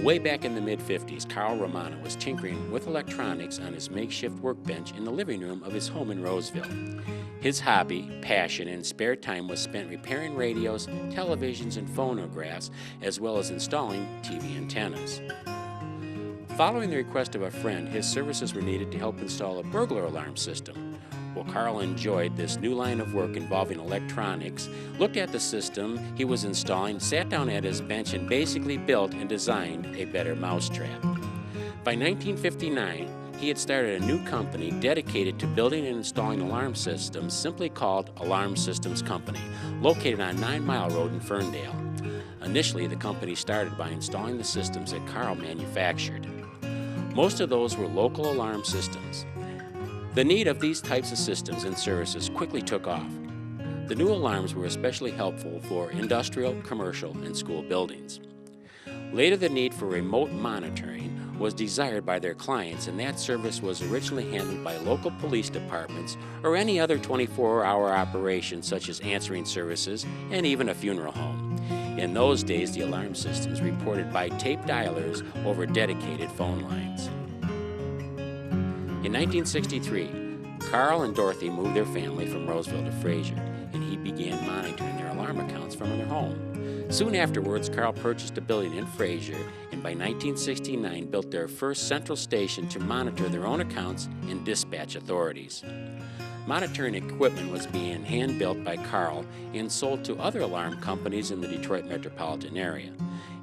Way back in the mid-50s, Carl Romano was tinkering with electronics on his makeshift workbench in the living room of his home in Roseville. His hobby, passion, and spare time was spent repairing radios, televisions, and phonographs, as well as installing TV antennas. Following the request of a friend, his services were needed to help install a burglar alarm system. Well, Carl enjoyed this new line of work involving electronics, looked at the system he was installing, sat down at his bench, and basically built and designed a better mousetrap. By 1959, he had started a new company dedicated to building and installing alarm systems, simply called Alarm Systems Company, located on 9 Mile Road in Ferndale. Initially, the company started by installing the systems that Carl manufactured. Most of those were local alarm systems. The need of these types of systems and services quickly took off. The new alarms were especially helpful for industrial, commercial, and school buildings. Later, the need for remote monitoring was desired by their clients, and that service was originally handled by local police departments or any other 24-hour operation such as answering services and even a funeral home. In those days, the alarm systems reported by tape dialers over dedicated phone lines. In 1963, Carl and Dorothy moved their family from Roseville to Fraser, and he began monitoring their alarm accounts from their home. Soon afterwards, Carl purchased a building in Fraser, and by 1969 built their first central station to monitor their own accounts and dispatch authorities. Monitoring equipment was being hand-built by Carl and sold to other alarm companies in the Detroit metropolitan area.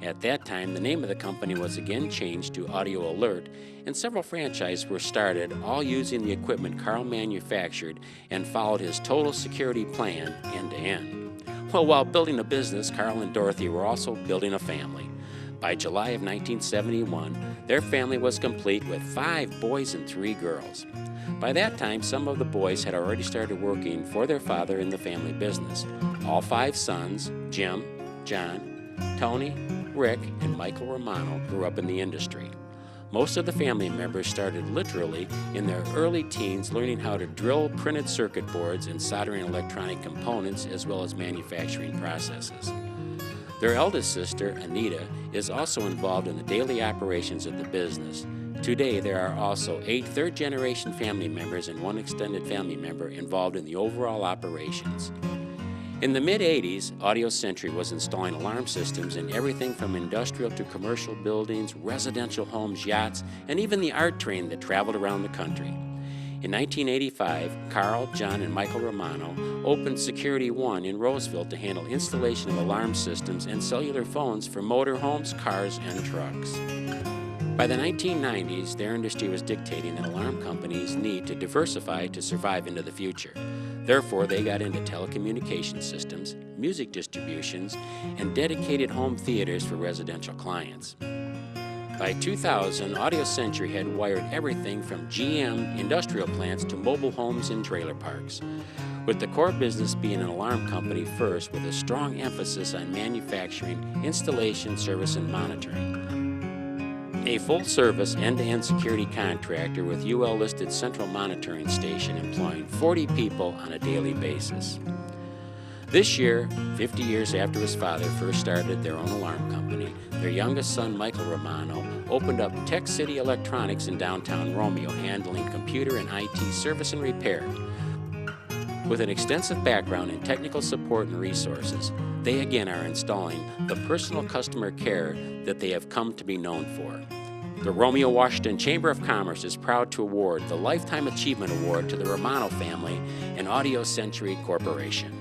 At that time, the name of the company was again changed to Audio Alert, and several franchises were started, all using the equipment Carl manufactured and followed his total security plan end to end. Well, while building a business, Carl and Dorothy were also building a family. By July of 1971, their family was complete with 5 boys and 3 girls. By that time, some of the boys had already started working for their father in the family business. All 5 sons, Jim, John, Tony, Rick, and Michael Romano, grew up in the industry. Most of the family members started literally in their early teens, learning how to drill printed circuit boards and soldering electronic components, as well as manufacturing processes. Their eldest sister, Anita, is also involved in the daily operations of the business. Today, there are also 8 third-generation family members and 1 extended family member involved in the overall operations. In the mid-'80s, Audio Sentry was installing alarm systems in everything from industrial to commercial buildings, residential homes, yachts, and even the art train that traveled around the country. In 1985, Carl, John, and Michael Romano opened Security One in Roseville to handle installation of alarm systems and cellular phones for motorhomes, cars, and trucks. By the 1990s, their industry was dictating that alarm companies need to diversify to survive into the future. Therefore, they got into telecommunication systems, music distributions, and dedicated home theaters for residential clients. By 2000, Audio Sentry had wired everything from GM industrial plants to mobile homes and trailer parks, with the core business being an alarm company first, with a strong emphasis on manufacturing, installation, service, and monitoring. A full-service, end-to-end security contractor with UL-listed central monitoring station employing 40 people on a daily basis. This year, 50 years after his father first started their own alarm company, their youngest son, Michael Romano, opened up Tech City Electronics in downtown Romeo, handling computer and IT service and repair. With an extensive background in technical support and resources, they again are installing the personal customer care that they have come to be known for. The Romeo-Washington Chamber of Commerce is proud to award the Lifetime Achievement Award to the Romano family and Audio Sentry Corporation.